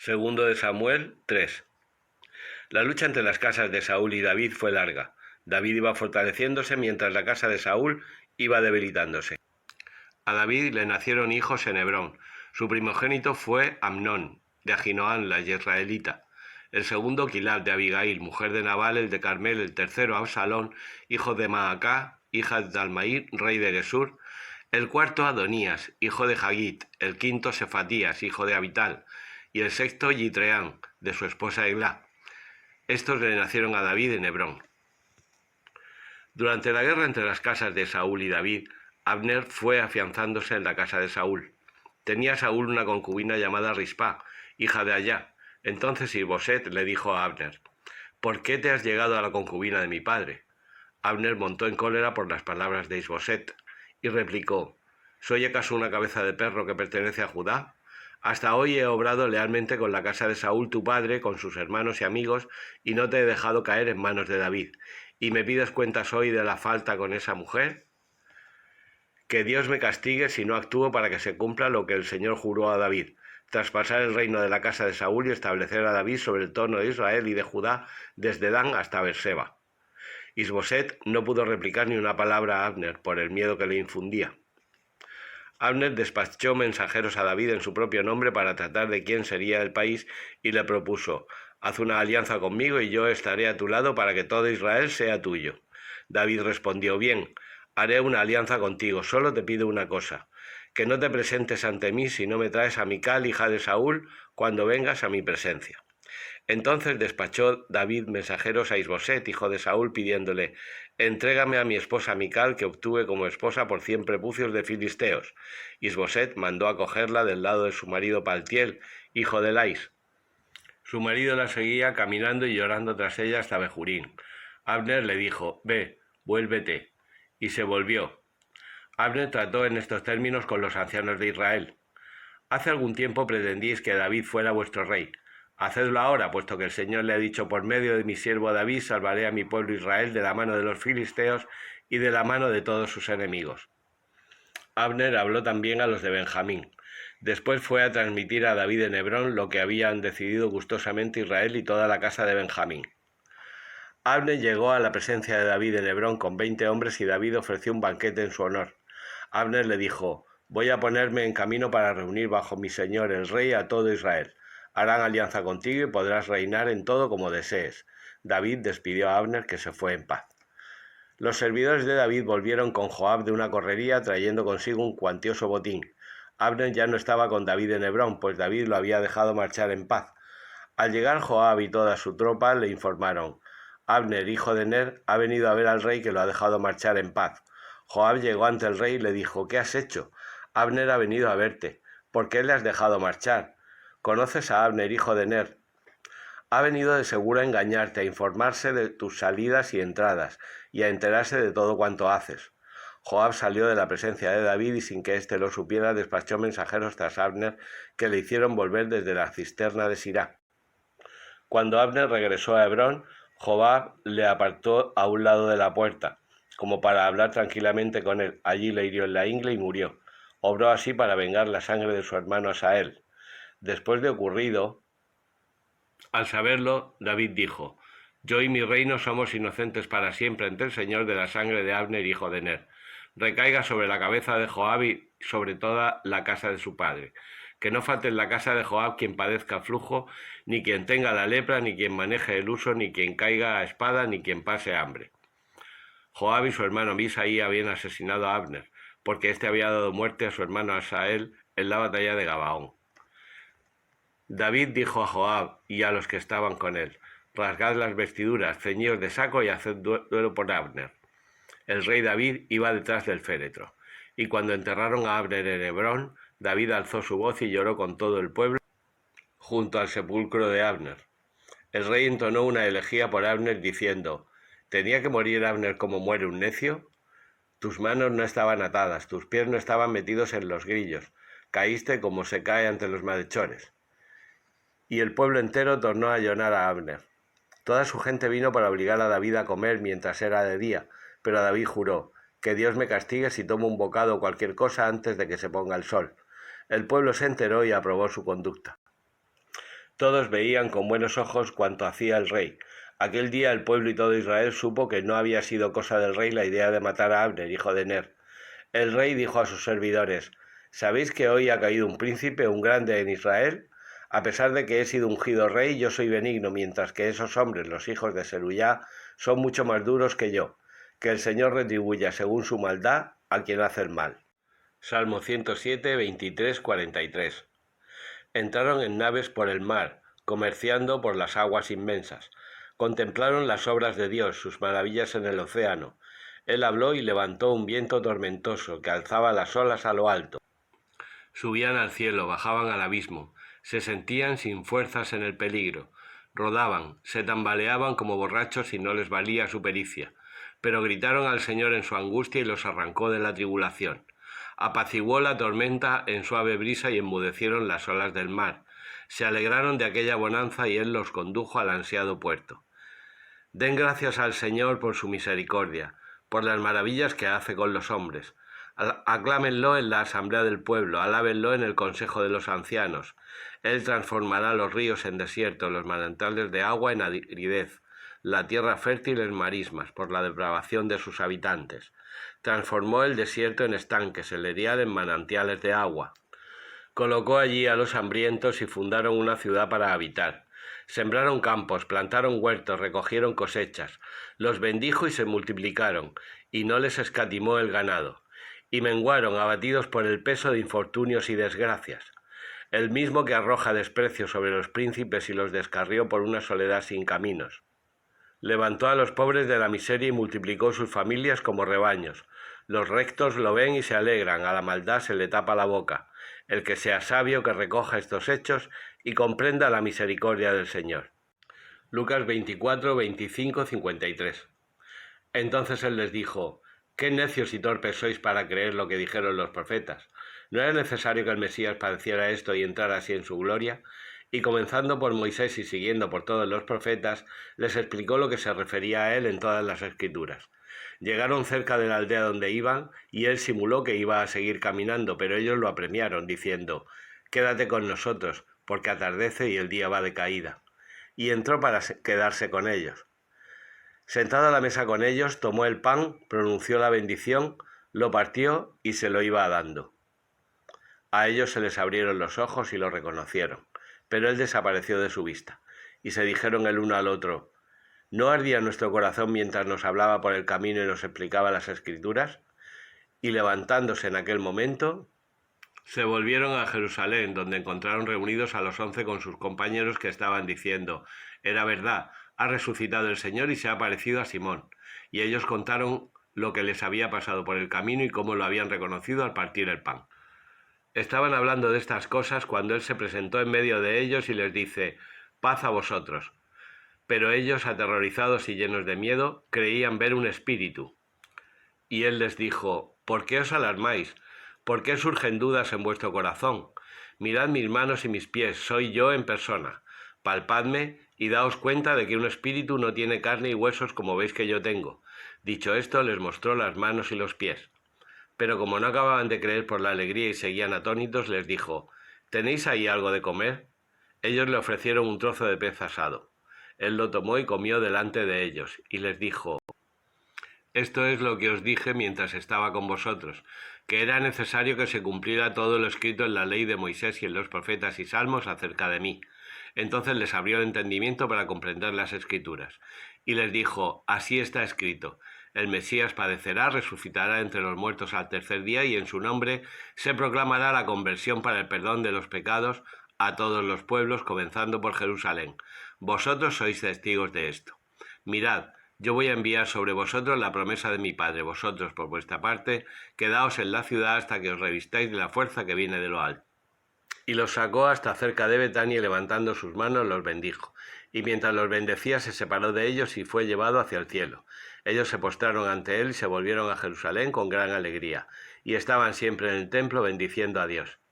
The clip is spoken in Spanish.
Segundo de Samuel 3. La lucha entre las casas de Saúl y David fue larga. David iba fortaleciéndose mientras la casa de Saúl iba debilitándose. A David le nacieron hijos en Hebrón. Su primogénito fue Amnón, de Ahinoam la israelita. El segundo, Quilab, de Abigail, mujer de Nabal, el de Carmel. El tercero, Absalón, hijo de Maacá, hija de Talmaí, rey de Gesur. El cuarto, Adonías, hijo de Hagit. El quinto, Sefatías, hijo de Abital. Y el sexto, Yitreán, de su esposa Eglá. Estos le nacieron a David en Hebrón. Durante la guerra entre las casas de Saúl y David, Abner fue afianzándose en la casa de Saúl. Tenía Saúl una concubina llamada Rispa, hija de Ayá. Entonces Isboset le dijo a Abner: ¿Por qué te has llegado a la concubina de mi padre? Abner montó en cólera por las palabras de Isboset y replicó: ¿Soy acaso una cabeza de perro que pertenece a Judá? Hasta hoy he obrado lealmente con la casa de Saúl tu padre, con sus hermanos y amigos, y no te he dejado caer en manos de David. ¿Y me pides cuentas hoy de la falta con esa mujer? Que Dios me castigue si no actúo para que se cumpla lo que el Señor juró a David: traspasar el reino de la casa de Saúl y establecer a David sobre el trono de Israel y de Judá, desde Dan hasta Berseba. Isboset no pudo replicar ni una palabra a Abner por el miedo que le infundía. Abner despachó mensajeros a David en su propio nombre para tratar de quién sería el país y le propuso: haz una alianza conmigo y yo estaré a tu lado para que todo Israel sea tuyo. David respondió: bien, haré una alianza contigo, solo te pido una cosa: que no te presentes ante mí si no me traes a Mical, hija de Saúl, cuando vengas a mi presencia. Entonces despachó David mensajeros a Isboset, hijo de Saúl, pidiéndole: entrégame a mi esposa Mical, que obtuve como esposa por 100 prepucios de filisteos. Isboset mandó a cogerla del lado de su marido Paltiel, hijo de Lais. Su marido la seguía caminando y llorando tras ella hasta Bejurín. Abner le dijo: ve, vuélvete. Y se volvió. Abner trató en estos términos con los ancianos de Israel: hace algún tiempo pretendíais que David fuera vuestro rey. Hacedlo ahora, puesto que el Señor le ha dicho: por medio de mi siervo David salvaré a mi pueblo Israel de la mano de los filisteos y de la mano de todos sus enemigos. Abner habló también a los de Benjamín. Después fue a transmitir a David en Hebrón lo que habían decidido gustosamente Israel y toda la casa de Benjamín. Abner llegó a la presencia de David en Hebrón con 20 hombres y David ofreció un banquete en su honor. Abner le dijo: voy a ponerme en camino para reunir bajo mi señor el rey a todo Israel. Harán alianza contigo y podrás reinar en todo como desees. David despidió a Abner, que se fue en paz. Los servidores de David volvieron con Joab de una correría, trayendo consigo un cuantioso botín. Abner ya no estaba con David en Hebrón, pues David lo había dejado marchar en paz. Al llegar Joab y toda su tropa le informaron: Abner, hijo de Ner, ha venido a ver al rey, que lo ha dejado marchar en paz. Joab llegó ante el rey y le dijo: ¿qué has hecho? Abner ha venido a verte. ¿Por qué le has dejado marchar? ¿Conoces a Abner, hijo de Ner? Ha venido de seguro a engañarte, a informarse de tus salidas y entradas, y a enterarse de todo cuanto haces. Joab salió de la presencia de David y sin que éste lo supiera despachó mensajeros tras Abner, que le hicieron volver desde la cisterna de Sirá. Cuando Abner regresó a Hebrón, Joab le apartó a un lado de la puerta, como para hablar tranquilamente con él. Allí le hirió en la ingle y murió. Obró así para vengar la sangre de su hermano Asael. Después de ocurrido, al saberlo, David dijo: yo y mi reino somos inocentes para siempre ante el Señor de la sangre de Abner, hijo de Ner. Recaiga sobre la cabeza de Joab y sobre toda la casa de su padre. Que no falte en la casa de Joab quien padezca flujo, ni quien tenga la lepra, ni quien maneje el uso, ni quien caiga a espada, ni quien pase hambre. Joab y su hermano Misaí habían asesinado a Abner, porque éste había dado muerte a su hermano Asael en la batalla de Gabaón. David dijo a Joab y a los que estaban con él: rasgad las vestiduras, ceñíos de saco y haced duelo por Abner. El rey David iba detrás del féretro. Y cuando enterraron a Abner en Hebrón, David alzó su voz y lloró con todo el pueblo junto al sepulcro de Abner. El rey entonó una elegía por Abner diciendo: ¿tenía que morir Abner como muere un necio? Tus manos no estaban atadas, tus pies no estaban metidos en los grillos, caíste como se cae ante los malhechores. Y el pueblo entero tornó a llorar a Abner. Toda su gente vino para obligar a David a comer mientras era de día, pero David juró: que Dios me castigue si tomo un bocado o cualquier cosa antes de que se ponga el sol. El pueblo se enteró y aprobó su conducta. Todos veían con buenos ojos cuanto hacía el rey. Aquel día el pueblo y todo Israel supo que no había sido cosa del rey la idea de matar a Abner, hijo de Ner. El rey dijo a sus servidores: ¿Sabéis que hoy ha caído un príncipe, un grande en Israel? A pesar de que he sido ungido rey, yo soy benigno, mientras que esos hombres, los hijos de Seruyá, son mucho más duros que yo. Que el Señor retribuya según su maldad a quien hace el mal. Salmo 107, 23, 43. Entraron en naves por el mar, comerciando por las aguas inmensas. Contemplaron las obras de Dios, sus maravillas en el océano. Él habló y levantó un viento tormentoso que alzaba las olas a lo alto. Subían al cielo, bajaban al abismo, se sentían sin fuerzas en el peligro, rodaban, se tambaleaban como borrachos y no les valía su pericia, pero gritaron al Señor en su angustia y los arrancó de la tribulación. Apaciguó la tormenta en suave brisa y enmudecieron las olas del mar. Se alegraron de aquella bonanza y Él los condujo al ansiado puerto. Den gracias al Señor por su misericordia, por las maravillas que hace con los hombres. Aclámenlo en la asamblea del pueblo, alábenlo en el consejo de los ancianos. Él transformará los ríos en desierto, los manantiales de agua en aridez, la tierra fértil en marismas, por la depravación de sus habitantes. Transformó el desierto en estanques, el erial en manantiales de agua. Colocó allí a los hambrientos y fundaron una ciudad para habitar. Sembraron campos, plantaron huertos, recogieron cosechas. Los bendijo y se multiplicaron, y no les escatimó el ganado. Y menguaron, abatidos por el peso de infortunios y desgracias. El mismo que arroja desprecio sobre los príncipes y los descarrió por una soledad sin caminos. Levantó a los pobres de la miseria y multiplicó sus familias como rebaños. Los rectos lo ven y se alegran, a la maldad se le tapa la boca. El que sea sabio que recoja estos hechos y comprenda la misericordia del Señor. Lucas 24, 25, 53. Entonces él les dijo: «Qué necios y torpes sois para creer lo que dijeron los profetas. ¿No era necesario que el Mesías padeciera esto y entrara así en su gloria?» Y comenzando por Moisés y siguiendo por todos los profetas, les explicó lo que se refería a él en todas las Escrituras. Llegaron cerca de la aldea donde iban, y él simuló que iba a seguir caminando, pero ellos lo apremiaron, diciendo: «Quédate con nosotros, porque atardece y el día va de caída». Y entró para quedarse con ellos. Sentado a la mesa con ellos, tomó el pan, pronunció la bendición, lo partió y se lo iba dando. A ellos se les abrieron los ojos y lo reconocieron, pero él desapareció de su vista. Y se dijeron el uno al otro: ¿no ardía nuestro corazón mientras nos hablaba por el camino y nos explicaba las Escrituras? Y levantándose en aquel momento, se volvieron a Jerusalén, donde encontraron reunidos a los 11 con sus compañeros, que estaban diciendo: «Era verdad, ha resucitado el Señor y se ha aparecido a Simón». Y ellos contaron lo que les había pasado por el camino y cómo lo habían reconocido al partir el pan. Estaban hablando de estas cosas cuando él se presentó en medio de ellos y les dice: «Paz a vosotros». Pero ellos, aterrorizados y llenos de miedo, creían ver un espíritu. Y él les dijo: «¿Por qué os alarmáis? ¿Por qué surgen dudas en vuestro corazón? Mirad mis manos y mis pies, soy yo en persona. Palpadme y daos cuenta de que un espíritu no tiene carne y huesos como veis que yo tengo». Dicho esto, les mostró las manos y los pies. Pero como no acababan de creer por la alegría y seguían atónitos, les dijo: «¿Tenéis ahí algo de comer?». Ellos le ofrecieron un trozo de pez asado. Él lo tomó y comió delante de ellos, y les dijo: «Esto es lo que os dije mientras estaba con vosotros, que era necesario que se cumpliera todo lo escrito en la ley de Moisés y en los profetas y salmos acerca de mí». Entonces les abrió el entendimiento para comprender las Escrituras. Y les dijo: «Así está escrito: el Mesías padecerá, resucitará entre los muertos al tercer día, y en su nombre se proclamará la conversión para el perdón de los pecados a todos los pueblos, comenzando por Jerusalén. Vosotros sois testigos de esto. Mirad, yo voy a enviar sobre vosotros la promesa de mi Padre. Vosotros, por vuestra parte, quedaos en la ciudad hasta que os revistáis de la fuerza que viene de lo alto». Y los sacó hasta cerca de Betania y levantando sus manos los bendijo. Y mientras los bendecía se separó de ellos y fue llevado hacia el cielo. Ellos se postraron ante él y se volvieron a Jerusalén con gran alegría. Y estaban siempre en el templo bendiciendo a Dios.